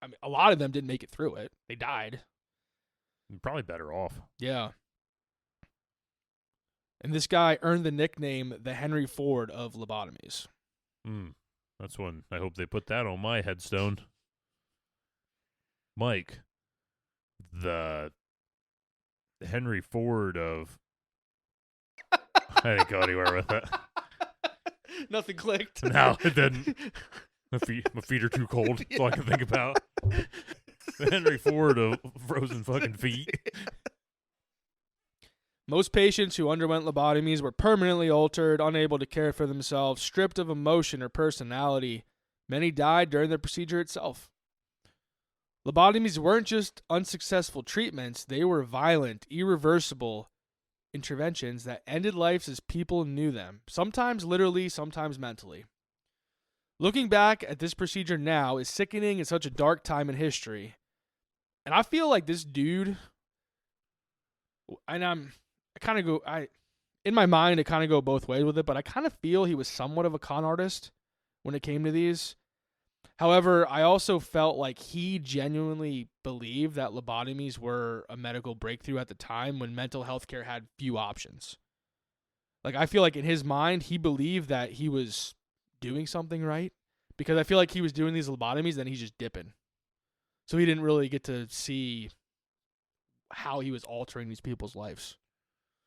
B: I mean, a lot of them didn't make it through it. They died.
A: You're probably better off.
B: Yeah. And this guy earned the nickname the Henry Ford of lobotomies.
A: That's one. I hope they put that on my headstone. Mike, the Henry Ford of... I didn't go anywhere with it.
B: Nothing clicked.
A: No, it didn't. My feet are too cold. That's all I can think about. The Henry Ford of frozen fucking feet.
B: Most patients who underwent lobotomies were permanently altered, unable to care for themselves, stripped of emotion or personality. Many died during the procedure itself. Lobotomies weren't just unsuccessful treatments, they were violent, irreversible interventions that ended lives as people knew them, sometimes literally, sometimes mentally. Looking back at this procedure now is sickening in such a dark time in history. And I feel like this dude, and in my mind, I kind of go both ways with it, but I kind of feel he was somewhat of a con artist when it came to these. However, I also felt like he genuinely believed that lobotomies were a medical breakthrough at the time when mental health care had few options. Like, I feel like in his mind, he believed that he was doing something right, because I feel like he was doing these lobotomies and he's just dipping. So he didn't really get to see how he was altering these people's lives.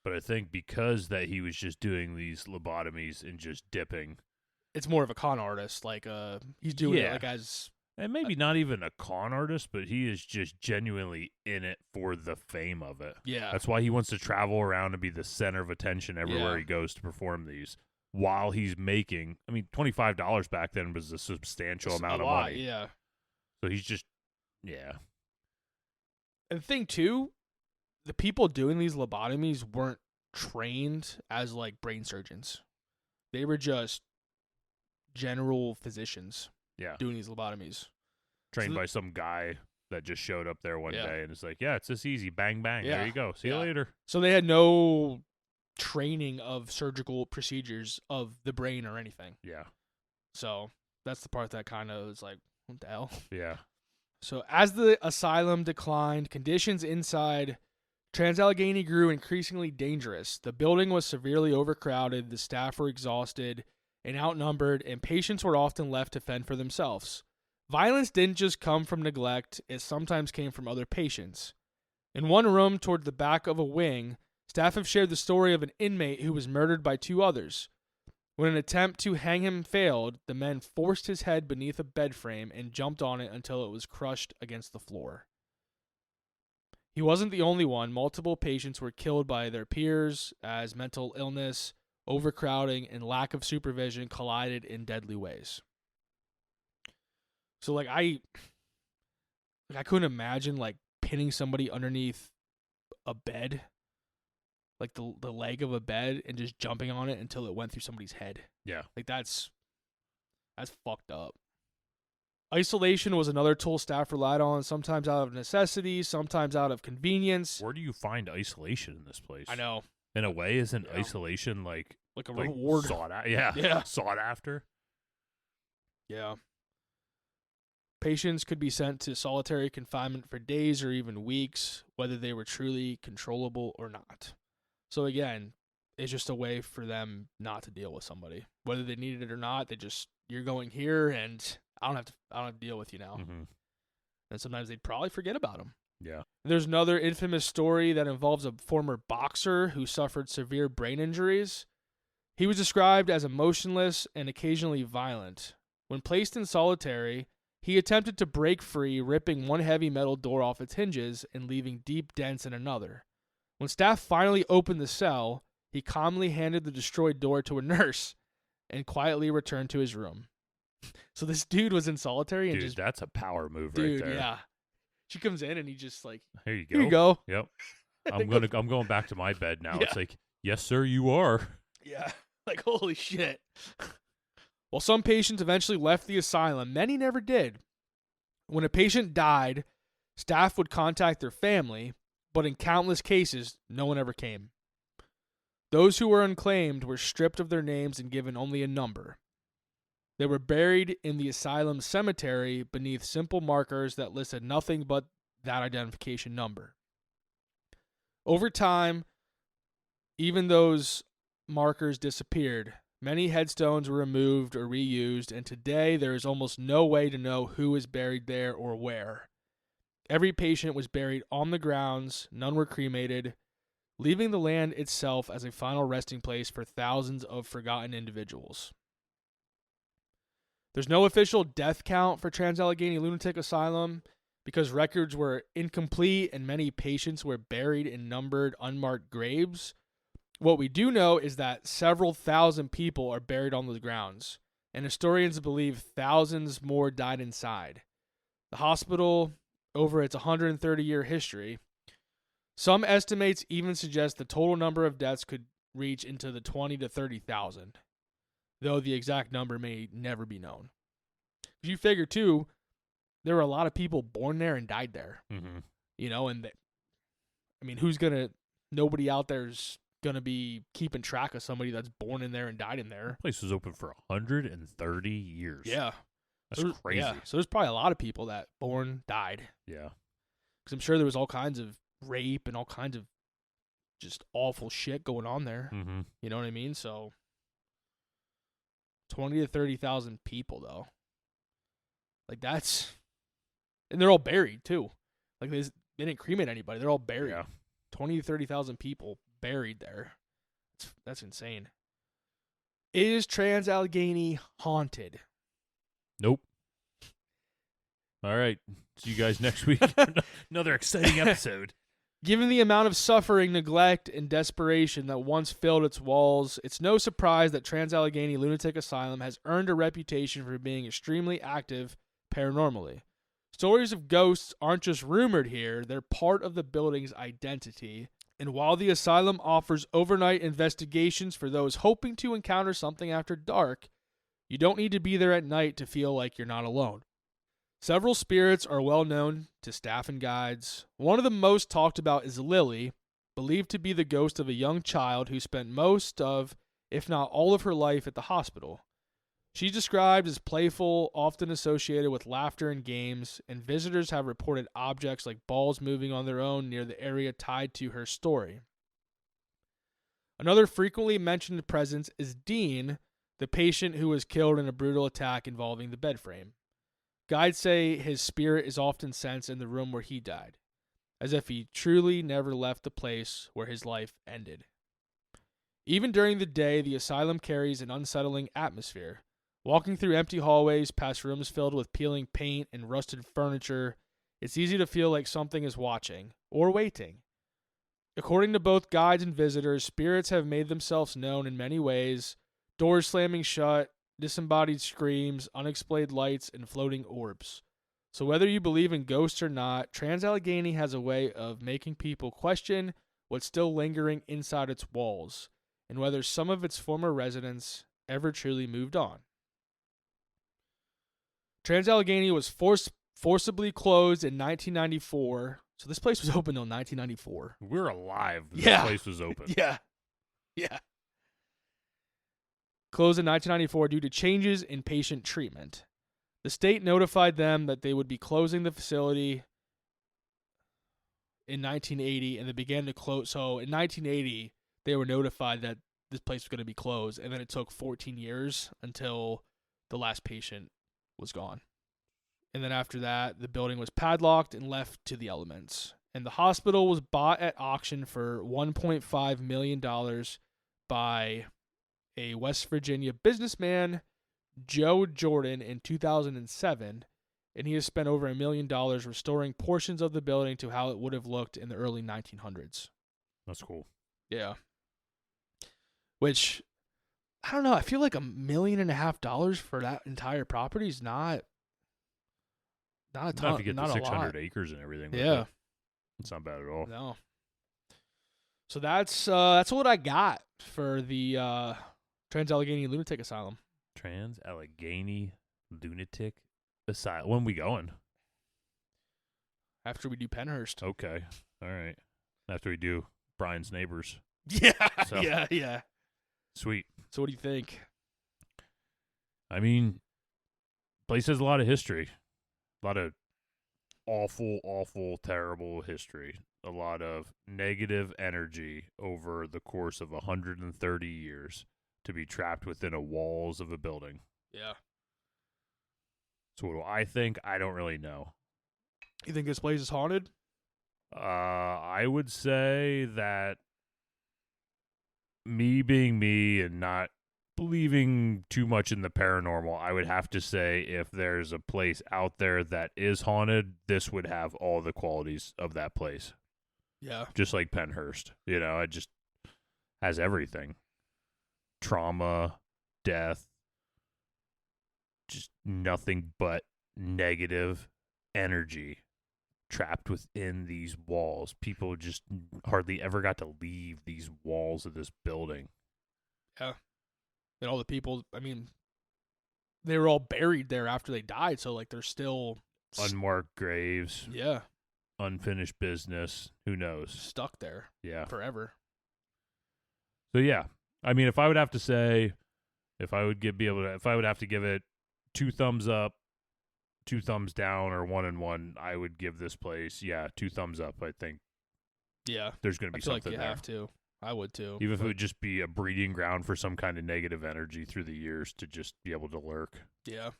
A: But I think because that he was just doing these lobotomies and just dipping.
B: It's more of a con artist. Like, he's doing it like as...
A: And maybe not even a con artist, but he is just genuinely in it for the fame of it.
B: Yeah.
A: That's why he wants to travel around and be the center of attention everywhere he goes to perform these. While he's making, I mean, $25 back then was a substantial amount of money.
B: Yeah.
A: So he's just,
B: And the thing, too, the people doing these lobotomies weren't trained as, like, brain surgeons. They were just general physicians doing these lobotomies.
A: Trained by some guy that just showed up there one day and is like, it's this easy. Bang, bang. There you go. See you later.
B: So they had no training of surgical procedures of the brain or anything.
A: Yeah.
B: So that's the part that kind of is like, what the hell?
A: Yeah.
B: So as the asylum declined, conditions inside Trans-Allegheny grew increasingly dangerous. The building was severely overcrowded, the staff were exhausted and outnumbered, and patients were often left to fend for themselves. Violence didn't just come from neglect, it sometimes came from other patients. In one room toward the back of a wing, staff have shared the story of an inmate who was murdered by two others. When an attempt to hang him failed, the men forced his head beneath a bed frame and jumped on it until it was crushed against the floor. He wasn't the only one. Multiple patients were killed by their peers as mental illness, overcrowding, and lack of supervision collided in deadly ways. So, like, I couldn't imagine, like, pinning somebody underneath a bed, like the leg of a bed, and just jumping on it until it went through somebody's head.
A: Yeah.
B: Like, that's fucked up. Isolation was another tool staff relied on, sometimes out of necessity, sometimes out of convenience.
A: Where do you find isolation in this place?
B: I know.
A: In a way, isn't isolation like
B: a reward?
A: Sought after.
B: Yeah. Patients could be sent to solitary confinement for days or even weeks, whether they were truly controllable or not. So again, it's just a way for them not to deal with somebody, whether they needed it or not. You're going here, and I don't have to deal with you now.
A: Mm-hmm.
B: And sometimes they'd probably forget about them.
A: Yeah.
B: There's another infamous story that involves a former boxer who suffered severe brain injuries. He was described as emotionless and occasionally violent. When placed in solitary, he attempted to break free, ripping one heavy metal door off its hinges and leaving deep dents in another. When staff finally opened the cell, he calmly handed the destroyed door to a nurse and quietly returned to his room. So this dude was in solitary and
A: Dude, that's a power move
B: dude,
A: right there.
B: yeah. She comes in and he just like,
A: Here you go.
B: here you go.
A: Yep. I'm going back to my bed now.
B: Yeah.
A: It's like, yes, sir, you are.
B: Yeah. Like, holy shit. While some patients eventually left the asylum, many never did. When a patient died, staff would contact their family, but in countless cases, no one ever came. Those who were unclaimed were stripped of their names and given only a number. They were buried in the asylum cemetery beneath simple markers that listed nothing but that identification number. Over time, even those markers disappeared. Many headstones were removed or reused, and today there is almost no way to know who is buried there or where. Every patient was buried on the grounds, none were cremated, leaving the land itself as a final resting place for thousands of forgotten individuals. There's no official death count for Trans-Allegheny Lunatic Asylum because records were incomplete and many patients were buried in numbered, unmarked graves. What we do know is that several thousand people are buried on the grounds, and historians believe thousands more died inside. The hospital, over its 130-year history, some estimates even suggest the total number of deaths could reach into the 20 to 30,000, though the exact number may never be known. If you figure, too, there were a lot of people born there and died there.
A: Mm-hmm.
B: You know, and nobody out there's going to be keeping track of somebody that's born in there and died in there.
A: The place was open for 130 years.
B: Yeah.
A: That's crazy.
B: Yeah. So there's probably a lot of people that died.
A: Yeah.
B: Because I'm sure there was all kinds of rape and all kinds of just awful shit going on there.
A: Mm-hmm.
B: You know what I mean? So 20 to 30,000 people, though. Like, that's... And they're all buried, too. Like, they didn't cremate anybody. They're all buried.
A: Yeah.
B: 20 to 30,000 people buried there. That's insane. Is Trans-Allegheny haunted?
A: Nope. All right. See you guys next week. Another exciting episode.
B: Given the amount of suffering, neglect, and desperation that once filled its walls, it's no surprise that Trans-Allegheny Lunatic Asylum has earned a reputation for being extremely active paranormally. Stories of ghosts aren't just rumored here, they're part of the building's identity. And while the asylum offers overnight investigations for those hoping to encounter something after dark, you don't need to be there at night to feel like you're not alone. Several spirits are well known to staff and guides. One of the most talked about is Lily, believed to be the ghost of a young child who spent most of, if not all of her life at the hospital. She's described as playful, often associated with laughter and games, and visitors have reported objects like balls moving on their own near the area tied to her story. Another frequently mentioned presence is Dean, the patient who was killed in a brutal attack involving the bed frame. Guides say his spirit is often sensed in the room where he died, as if he truly never left the place where his life ended. Even during the day, the asylum carries an unsettling atmosphere. Walking through empty hallways, past rooms filled with peeling paint and rusted furniture, it's easy to feel like something is watching, or waiting. According to both guides and visitors, spirits have made themselves known in many ways: doors slamming shut, disembodied screams, unexplained lights, and floating orbs. So whether you believe in ghosts or not, Trans-Allegheny has a way of making people question what's still lingering inside its walls, and whether some of its former residents ever truly moved on. Trans-Allegheny was forcibly closed in 1994. So this place was open until 1994.
A: We're alive. This place was open.
B: Yeah. Closed in 1994 due to changes in patient treatment. The state notified them that they would be closing the facility in 1980, and they began to close. So in 1980, they were notified that this place was going to be closed, and then it took 14 years until the last patient was gone. And then after that, the building was padlocked and left to the elements. And the hospital was bought at auction for $1.5 million by a West Virginia businessman, Joe Jordan, in 2007, and he has spent over $1 million restoring portions of the building to how it would have looked in the early 1900s.
A: That's cool.
B: Yeah. Which, I don't know, I feel like $1.5 million for that entire property is not a ton.
A: Not to get
B: not
A: the
B: a
A: 600
B: lot.
A: acres and everything. with
B: Yeah.
A: it. It's not bad at all.
B: No. So that's what I got for the Trans-Allegheny Lunatic Asylum.
A: Trans-Allegheny Lunatic Asylum. When we going?
B: After we do Pennhurst.
A: Okay. All right. After we do Brian's Neighbors.
B: Yeah.
A: So-
B: Yeah.
A: Sweet.
B: So what do you think?
A: I mean, place has a lot of history. A lot of awful, awful, terrible history. A lot of negative energy over the course of 130 years to be trapped within the walls of a building.
B: Yeah.
A: So what do I think? I don't really know.
B: You think this place is haunted?
A: I would say that me being me and not believing too much in the paranormal, I would have to say if there's a place out there that is haunted, this would have all the qualities of that place.
B: Yeah.
A: Just like Pennhurst. You know, it just has everything. Trauma, death, just nothing but negative energy trapped within these walls. People just hardly ever got to leave these walls of this building.
B: Yeah. And all the people, I mean, they were all buried there after they died, so like they're still
A: Unmarked graves,
B: yeah,
A: unfinished business. Who knows?
B: stuck there
A: Yeah.
B: forever.
A: So yeah, I mean, if I would have to say, if I would have to give it 2 thumbs up, 2 thumbs down, or 1 and 1, I would give this place 2 thumbs up. I think
B: Yeah.
A: there's going to
B: I
A: be
B: feel like
A: something
B: you
A: there.
B: have to. I would too.
A: Even if it
B: but
A: would just be a breeding ground for some kind of negative energy through the years to just be able to lurk.
B: yeah.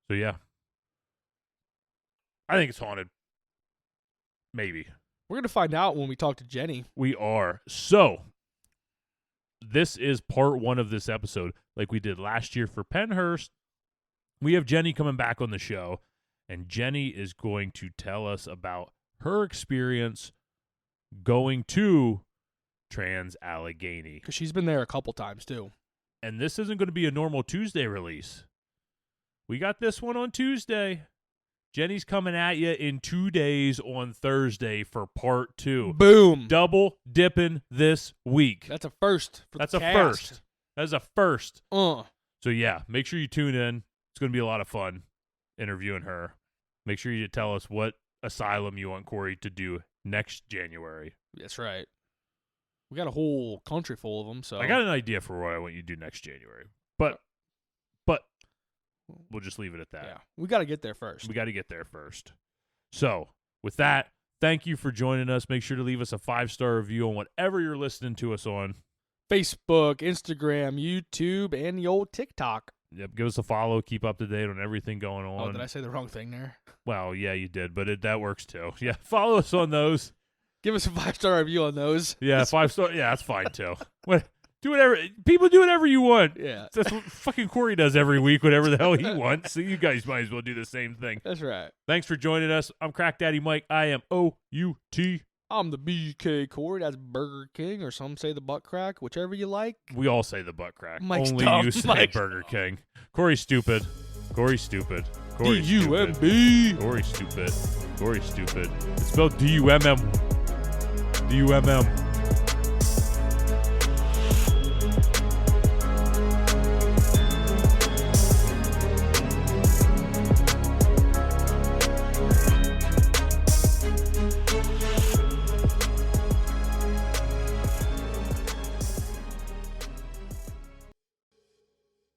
A: So yeah, I think it's haunted. Maybe.
B: We're gonna find out when we talk to Jenny.
A: We are. So, this is part 1 of this episode. Like we did last year for Pennhurst, we have Jenny coming back on the show, and Jenny is going to tell us about her experience going to Trans-Allegheny.
B: Because she's been there a couple times too.
A: And this isn't going to be a normal Tuesday release. We got this one on Tuesday. Jenny's coming at you in 2 days on Thursday for part 2.
B: Boom.
A: Double dipping this week.
B: That's a first. For
A: That's
B: the
A: a
B: cast.
A: first. That's a first. So yeah, make sure you tune in. It's going to be a lot of fun interviewing her. Make sure you tell us what asylum you want Corey to do next January.
B: That's right. We got a whole country full of them. So
A: I got an idea for what I want you to do next January. But we'll just leave it at that.
B: Yeah, we got to get there first.
A: We got to get there first. So, with that, thank you for joining us. Make sure to leave us a 5-star review on whatever you're listening to us on.
B: Facebook, Instagram, YouTube, and the old TikTok.
A: Yep, give us a follow. Keep up to date on everything going on.
B: Oh, did I say the wrong thing there?
A: Well, yeah, you did, but that works too. Yeah, follow us on those.
B: Give us a 5-star review on those.
A: Yeah, 5-star. Yeah, that's fine too. Do whatever. People do whatever you want.
B: Yeah.
A: That's what fucking Corey does every week, whatever the hell he wants. So you guys might as well do the same thing.
B: That's right.
A: Thanks for joining us. I'm Crack Daddy Mike. I am OUT.
B: I'm the BK Corey. That's Burger King, or some say the butt crack, whichever you like.
A: We all say the butt crack.
B: Mike's
A: Only
B: dumb.
A: you say
B: Mike's
A: Burger King. Corey's stupid. Corey's stupid. Corey's stupid.
B: D-U-M-B.
A: Corey's stupid. Corey's stupid. It's spelled D-U-M-M. D-U-M-M.